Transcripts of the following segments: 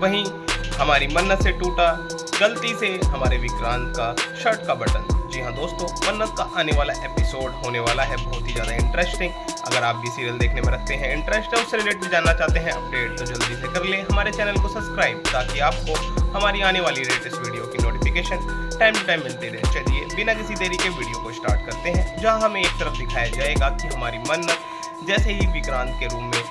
वहीं हमारी मन्नत से टूटा गलती से हमारे विक्रांत का शर्ट का बटन। जी हाँ दोस्तों, मन्नत का आने वाला एपिसोड होने वाला है बहुत ही ज़्यादा इंटरेस्टिंग। अगर आप भी सीरियल देखने में रखते हैं इंटरेस्ट है, उससे रिलेटेड जानना चाहते हैं अपडेट, तो जल्दी से कर लें हमारे चैनल को सब्सक्राइब, ताकि आपको हमारी आने वाली लेटेस्ट वीडियो की नोटिफिकेशन टाइम टू टाइम मिलती रहे। चलिए बिना किसी देरी के वीडियो को स्टार्ट करते हैं, जहाँ हमें एक तरफ दिखाया जाएगा कि हमारी मन्नत जैसे ही विक्रांत के रूम में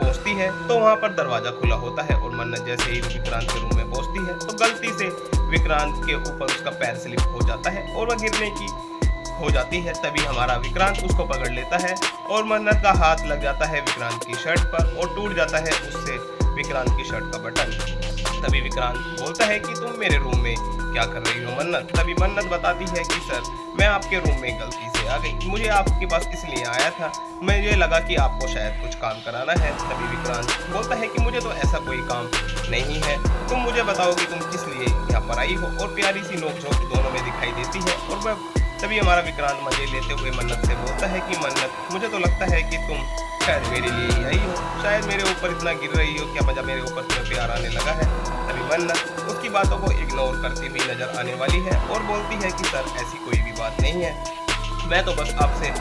पहुंचती है तो वहां पर दरवाजा खुला होता है, और मन्नत जैसे ही विक्रांत के रूम में पहुंचती है तो गलती से विक्रांत के ऊपर उसका पैर स्लिप हो जाता है और वह गिरने की हो जाती है। तभी हमारा विक्रांत उसको पकड़ लेता है और मन्नत का हाथ लग जाता है विक्रांत की शर्ट पर और टूट जाता है उससे विक्रांत की शर्ट का बटन। तभी विक्रांत बोलता है कि तुम मेरे रूम में क्या कर रही हो मन्नत। तभी मन्नत बताती है कि सर मैं आपके रूम में गलती से आ गई, मुझे आपके पास इसलिए आया था, मुझे लगा कि आपको शायद कुछ काम कराना है। तभी विक्रांत बोलता है कि मुझे तो ऐसा कोई काम नहीं है, तुम मुझे बताओ कि तुम किस लिए यहाँ पर आई हो। और प्यारी सी नोकझोंक दोनों में दिखाई देती है। और वह तभी हमारा विक्रांत मजे लेते हुए मन्नत से बोलता है कि मन्नत मुझे तो लगता है कि तुम शायद मेरे लिए ही आई हो, शायद मेरे ऊपर इतना गिर रही हो, क्या मजा मेरे ऊपर तुम्हें प्यार आने लगा है। तभी मन्नत उसकी बातों को इग्नोर करती हुई नजर आने वाली है और बोलती है कि सर ऐसी कोई भी बात नहीं है, मैं तो बस आपसे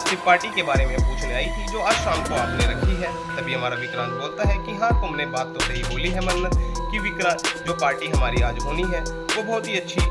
सिर्फ पार्टी के बारे में पूछने आई थी जो आज शाम को आपने रखी है। तभी हमारा विक्रांत बोलता है कि हाँ तुमने बात तो सही बोली है मन्नत, कि विक्रांत जो पार्टी हमारी आज होनी है वो बहुत ही अच्छी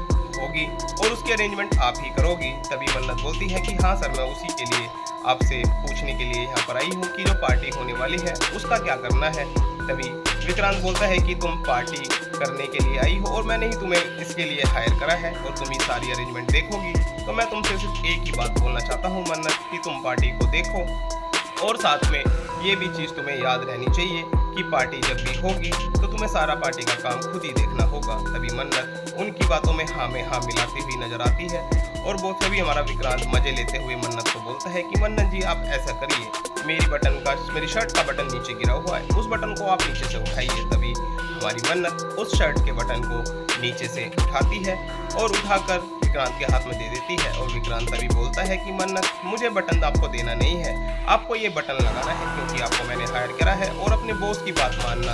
होगी और उसकी अरेंजमेंट आप ही करोगी। तभी मन्नत बोलती है कि हाँ सर, मैं उसी के लिए आपसे पूछने के लिए यहाँ पर आई हूँ कि जो पार्टी होने वाली है उसका क्या करना है। तभी विक्रांत बोलता है कि तुम पार्टी करने के लिए आई हो और मैंने ही तुम्हें इसके लिए हायर करा है और तुम ही सारी अरेंजमेंट देखोगी, तो मैं तुमसे सिर्फ एक ही बात बोलना चाहता हूँ मन्नत, कि तुम पार्टी को देखो और साथ में ये भी चीज़ तुम्हें याद रहनी चाहिए कि पार्टी जब भी होगी तो तुम्हें सारा पार्टी का काम खुद ही देखना होगा। तभी मन्नत उनकी बातों में हाँ मिलाती हुई नजर आती है और वो तभी हमारा विक्रांत मजे लेते हुए मन्नत को बोलता है कि मन्नत जी आप ऐसा करिए, मेरी शर्ट का बटन नीचे गिरा हुआ है, उस बटन को आप नीचे से उठाइए। तभी हमारी मन्नत उस शर्ट के बटन को नीचे से उठाती है और उठाकर विक्रांत के हाथ में दे देती है। और विक्रांत तभी बोलता है कि मन्नत मुझे बटन आपको देना नहीं है, आपको ये बटन लगाना है क्योंकि आपको मैंने हायर करा है और अपने बॉस की बात मानना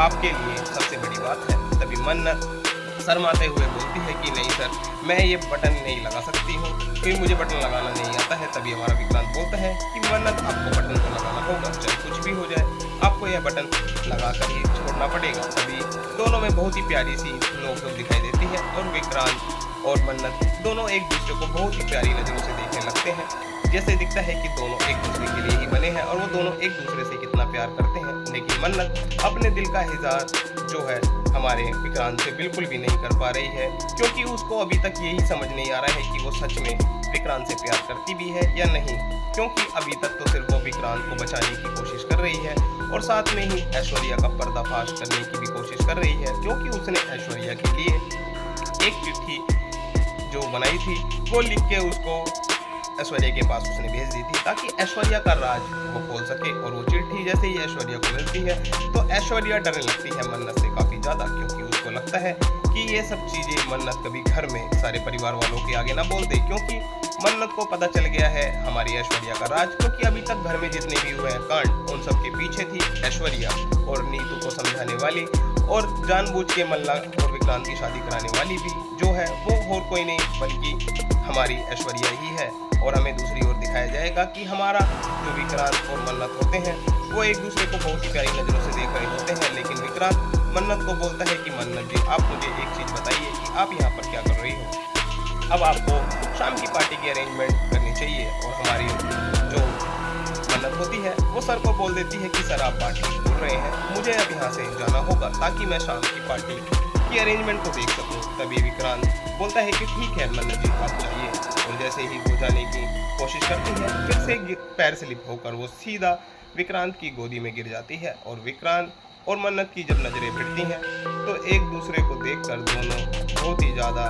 आपके लिए सबसे बड़ी बात है। तभी मन्नत शर्माते हुए बोलती है कि नहीं सर, मैं ये बटन नहीं लगा सकती हूँ क्योंकि मुझे बटन लगाना नहीं आता है। तभी हमारा विक्रांत बोलता है कि मन्नत आपको बटन तो लगाना होगा, चाहे कुछ भी हो जाए आपको यह बटन लगा कर ही छोड़ना पड़ेगा। तभी दोनों में बहुत ही प्यारी सी नोक-झोंक दिखाई देती है और विक्रांत और मन्नत दोनों एक दूसरे को बहुत ही प्यारी नज़रों से देखने लगते हैं। जैसे दिखता है कि दोनों एक दूसरे के लिए ही बने हैं और वो दोनों एक दूसरे से कितना प्यार करते हैं। लेकिन मन्नत अपने दिल का इज़हार जो है हमारे विक्रांत से बिल्कुल भी नहीं कर पा रही है, क्योंकि उसको अभी तक यही समझ नहीं आ रहा है कि वो सच में विक्रांत से प्यार करती भी है या नहीं, क्योंकि अभी तक तो सिर्फ वो विक्रांत को बचाने की कोशिश कर रही है और साथ में ही ऐश्वर्या का पर्दाफाश करने की भी कोशिश कर रही है, क्योंकि उसने ऐश्वर्या के लिए एक चिट्ठी जो बनाई थी वो लिख के उसको ऐश्वर्या के पास उसने भेज दी थी ताकि ऐश्वर्या का राज वो खोल सके। और वो चिट्ठी जैसे ही ऐश्वर्या को मिलती है तो ऐश्वर्या डरने लगती है मन्नत से काफ़ी ज़्यादा, क्योंकि उसको लगता है कि ये सब चीज़ें मन्नत कभी घर में सारे परिवार वालों के आगे ना बोल दे, क्योंकि मन्नत को पता चल गया है हमारी ऐश्वर्या का राज, क्योंकि अभी तक घर में जितने भी हुए हैं कांड उन सब के पीछे थी ऐश्वर्या और नीतू को समझाने वाली और जानबूझ के मल्ला और विक्रांत की शादी कराने वाली भी जो है वो और कोई नहीं बल्कि हमारी ऐश्वर्या ही है। और हमें दूसरी ओर दिखाया जाएगा कि हमारा जो विक्रांत और मन्नत होते हैं वो एक दूसरे को बहुत ही प्यारी नज़रों से देख रहे होते हैं। लेकिन विक्रांत मन्नत को बोलता है कि मन्नत जी आप मुझे एक चीज़ बताइए कि आप यहाँ पर क्या कर रही हो। अब आपको शाम की पार्टी की अरेंजमेंट करनी चाहिए और हमारी जो मन्नत होती है वो सर को बोल देती है कि सर आप पार्टी बोल रहे हैं, मुझे अब यहाँ से जाना होगा ताकि मैं शाम की पार्टी की अरेंजमेंट को देख सकूँ। तभी विक्रांत बोलता है कि ठीक है मन्नत जी आप जाइए, और जैसे ही वो जाने की कोशिश करती है फिर से पैर स्लिप होकर वो सीधा विक्रांत की गोदी में गिर जाती है। और विक्रांत और मन्नत की जब नज़रें भिड़ती हैं तो एक दूसरे को देखकर दोनों बहुत ही ज़्यादा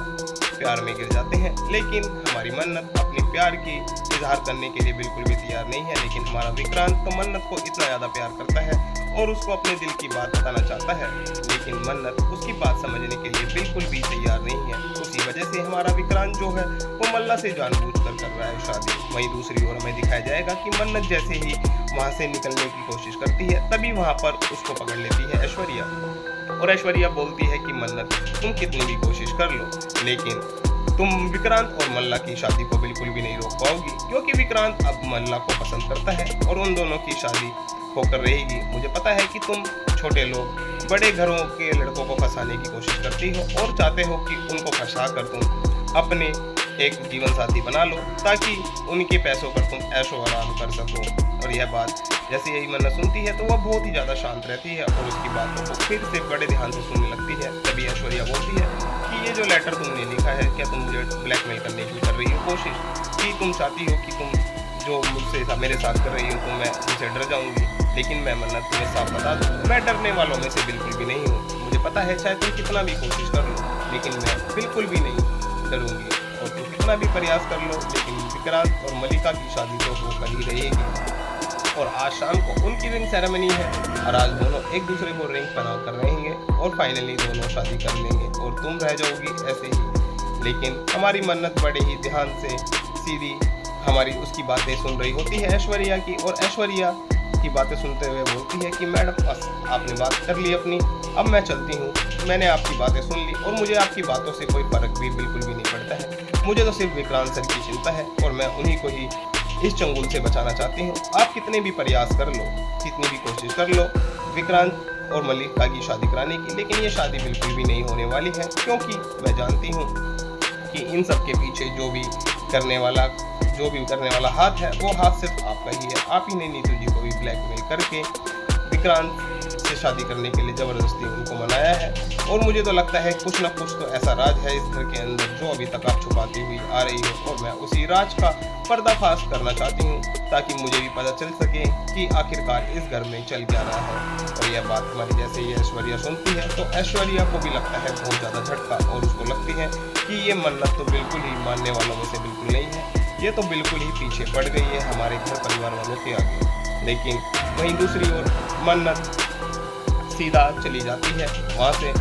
प्यार में गिर जाते हैं। लेकिन हमारी मन्नत अपने प्यार की इजहार करने के लिए बिल्कुल भी तैयार नहीं है, लेकिन हमारा विक्रांत तो मन्नत को इतना ज़्यादा प्यार करता है और उसको अपने दिल की बात बताना चाहता है, लेकिन मन्नत उसकी बात समझने के लिए बिल्कुल भी तैयार नहीं है। उसी वजह से हमारा विक्रांत जो है वो मल्ला से जानबूझकर कर रहा है शादी। वहीं दूसरी ओर हमें दिखाया जाएगा कि मन्नत जैसे ही वहाँ से निकलने की कोशिश करती है तभी वहाँ पर उसको पकड़ लेती है ऐश्वर्या। और ऐश्वर्या बोलती है कि मन्नत तुम कितनी भी कोशिश कर लो, लेकिन तुम विक्रांत और मल्ला की शादी को बिल्कुल भी नहीं रोक पाओगी, क्योंकि विक्रांत अब मल्ला को पसंद करता है और उन दोनों की शादी होकर रहेगी। मुझे पता है कि तुम छोटे लोग बड़े घरों के लड़कों को फंसाने की कोशिश करती हो और चाहते हो कि उनको फंसा कर तुम अपने एक जीवन साथी बना लो, ताकि उनके पैसों पर तुम ऐशो आराम कर सको। और यह बात जैसे यही मन्नत सुनती है तो वह बहुत ही ज़्यादा शांत रहती है और उसकी बातों को फिर से बड़े ध्यान से सुनने लगती है। तभी ऐश्वर्या बोलती है कि ये जो लेटर तुमने लिखा है, क्या तुम मुझे ब्लैकमेल करने की कर रही हो कोशिश, कि तुम चाहती हो कि तुम जो मुझसे मेरे साथ कर रही हो तो मैं तुमसे डर जाऊंगी। लेकिन मैं मन्नत तुम्हें साफ बता दूं, मैं डरने वालों में से बिल्कुल भी नहीं हूँ। मुझे पता है चाहे तुम कितना भी कोशिश कर लो, लेकिन मैं बिल्कुल भी नहीं डरूंगी। और तुम कितना भी प्रयास कर लो, लेकिन विक्रांत और मल्लिका की शादी तो होकर ही रहेगी। और आज शाम को उनकी रिंग सेरेमनी है और आज दोनों एक दूसरे को रिंग पहना कर रहेंगे और फाइनली दोनों शादी कर लेंगे और तुम रह जाओगी ऐसे ही। लेकिन हमारी मन्नत बड़े ही ध्यान से सीधी हमारी उसकी बातें सुन रही होती है ऐश्वर्या की, और ऐश्वर्या की बातें सुनते हुए बोलती है कि मैडम बस आपने बात कर ली अपनी, अब मैं चलती हूँ। मैंने आपकी बातें सुन ली और मुझे आपकी बातों से कोई फर्क भी बिल्कुल भी नहीं पड़ता है। मुझे तो सिर्फ विक्रांत सर की चिंता है और मैं उन्हीं को ही इस चंगुल से बचाना चाहती हूँ। आप कितने भी प्रयास कर लो, कितनी भी कोशिश कर लो विक्रांत और मल्लिका की शादी कराने की, लेकिन ये शादी बिल्कुल भी नहीं होने वाली है, क्योंकि मैं जानती हूँ कि इन सब के पीछे जो भी करने वाला हाथ है वो हाथ सिर्फ आपका ही है। आप ही ने नीतू जी को भी ब्लैकमेल करके विक्रांत से शादी करने के लिए ज़बरदस्ती उनको मनाया है। और मुझे तो लगता है कुछ ना कुछ तो ऐसा राज है इस घर के अंदर जो अभी तक आप छुपाती हुई आ रही हो, और मैं उसी राज का पर्दाफाश करना चाहती हूँ, ताकि मुझे भी पता चल सके कि आखिरकार इस घर में चल क्या रहा है। और यह बात हमारी जैसे ही ऐश्वर्या सुनती है तो ऐश्वर्या को भी लगता है बहुत ज़्यादा झटका, और उसको लगती है कि ये मन्नत तो बिल्कुल ही मानने वालों में से बिल्कुल नहीं है, ये तो बिल्कुल ही पीछे पड़ गई है हमारे घर परिवार वालों के आगे। लेकिन वहीं दूसरी ओर मन्नत सीधा चली जाती है वहाँ से,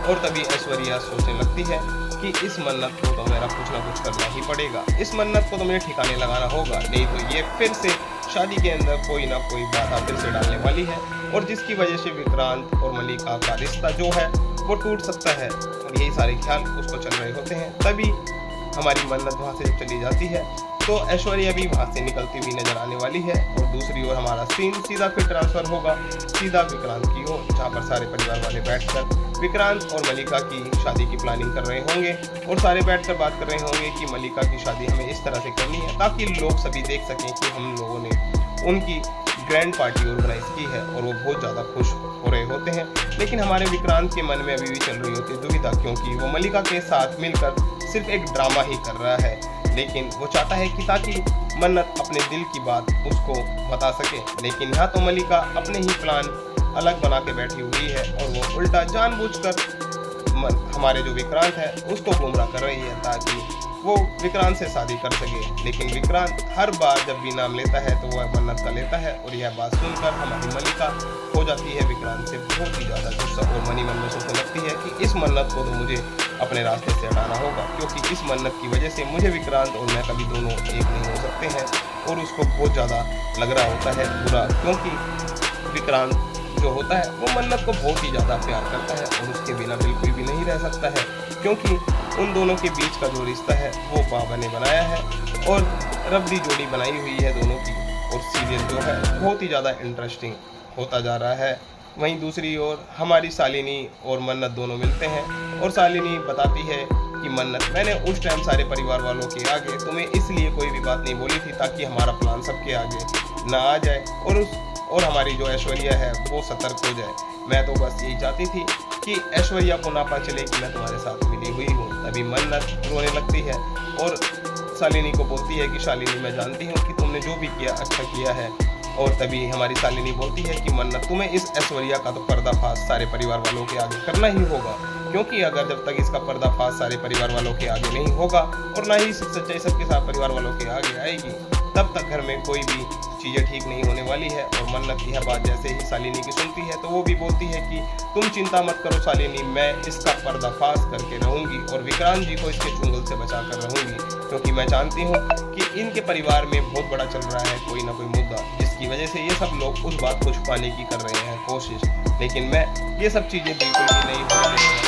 और तभी ऐश्वर्या सोचने लगती है कि इस मन्नत को तो मेरा कुछ ना कुछ करना ही पड़ेगा, इस मन्नत को तो मुझे ठिकाने लगाना होगा, नहीं तो ये फिर से शादी के अंदर कोई ना कोई बाधा फिर से डालने वाली है, और जिसकी वजह से विक्रांत और मल्लिका का रिश्ता जो है वो टूट सकता है। और यही सारे ख्याल उसको चल रहे होते हैं। तभी हमारी मन्नत वहाँ से चली जाती है तो ऐश्वर्या भी वहाँ से निकलती हुई नजर आने वाली है, और दूसरी ओर हमारा सीन सीधा फिर ट्रांसफर होगा सीधा विक्रांत की ओर, जहाँ पर सारे परिवार वाले बैठकर विक्रांत और मल्लिका की शादी की प्लानिंग कर रहे होंगे, और सारे बैठकर बात कर रहे होंगे कि मल्लिका की शादी हमें इस तरह से करनी है ताकि लोग सभी देख सकें कि हम लोगों ने उनकी ग्रैंड पार्टी ऑर्गेनाइज की है, और वो बहुत ज़्यादा खुश हो रहे होते हैं। लेकिन हमारे विक्रांत के मन में अभी भी चल रही होती है दुविधा, क्योंकि वो मल्लिका के साथ मिलकर सिर्फ एक ड्रामा ही कर रहा है, लेकिन वो चाहता है कि ताकि मन्नत अपने दिल की बात उसको बता सके। लेकिन यहाँ तो मल्लिका अपने ही प्लान अलग बना के बैठी हुई है, और वो उल्टा जानबूझकर हमारे जो विक्रांत है उसको गुमराह कर रही है ताकि वो विक्रांत से शादी कर सके। लेकिन विक्रांत हर बार जब भी नाम लेता है तो वह मन्नत का लेता है, और यह बात सुनकर हमारी मल्लिका हो जाती है विक्रांत से बहुत ही ज़्यादा गुस्सा, और मन ही मन में सोचने लगती है कि इस मन्नत को तो मुझे अपने रास्ते से हटाना होगा, क्योंकि इस मन्नत की वजह से मुझे विक्रांत और मैं कभी दोनों एक नहीं हो सकते हैं। और उसको बहुत ज़्यादा लग रहा होता है बुरा, क्योंकि विक्रांत जो होता है वो मन्नत को बहुत ही ज़्यादा प्यार करता है और उसके बिना बिल्कुल भी नहीं रह सकता है, क्योंकि उन दोनों के बीच का जो रिश्ता है वो बाबा ने बनाया है और रब्दी जोड़ी बनाई हुई है दोनों की। और सीरियल जो है बहुत ही ज़्यादा इंटरेस्टिंग होता जा रहा है। वहीं दूसरी ओर हमारी शालिनी और मन्नत दोनों मिलते हैं, और शालिनी बताती है कि मन्नत, मैंने उस टाइम सारे परिवार वालों के आगे तुम्हें इसलिए कोई भी बात नहीं बोली थी ताकि हमारा प्लान सबके आगे ना आ जाए और हमारी जो ऐश्वर्या है वो सतर्क हो जाए। मैं तो बस यही चाहती थी कि ऐश्वर्या को ना पता चले कि मैं तुम्हारे साथ मिली हुई हूँ। तभी मन्नत रोने लगती है और शालिनी को बोलती है कि शालिनी, मैं जानती हूँ कि तुमने जो भी किया अच्छा किया है। और तभी हमारी शालिनी बोलती है कि मन्नत, तुम्हें इस ऐश्वर्या का तो पर्दाफाश सारे परिवार वालों के आगे करना ही होगा, क्योंकि अगर जब तक इसका पर्दाफाश सारे परिवार वालों के आगे नहीं होगा और ना ही सच्चाई सबके साथ परिवार वालों के आगे आएगी, तब तक घर में कोई भी चीज़ें ठीक नहीं होने वाली है। और मन्नत यह बात जैसे ही शालिनी की सुनती है तो वो भी बोलती है कि तुम चिंता मत करो शालिनी, मैं इसका पर्दाफाश करके रहूंगी और विक्रांत जी को इसके चुंगल से बचा कर रहूंगी, क्योंकि मैं जानती हूँ कि इनके परिवार में बहुत बड़ा चल रहा है कोई ना कोई मुद्दा, जिसकी वजह से ये सब लोग उस बात को छुपाने की कर रहे हैं कोशिश। लेकिन मैं ये सब चीज़ें बिल्कुल भी नहीं होने दूंगा।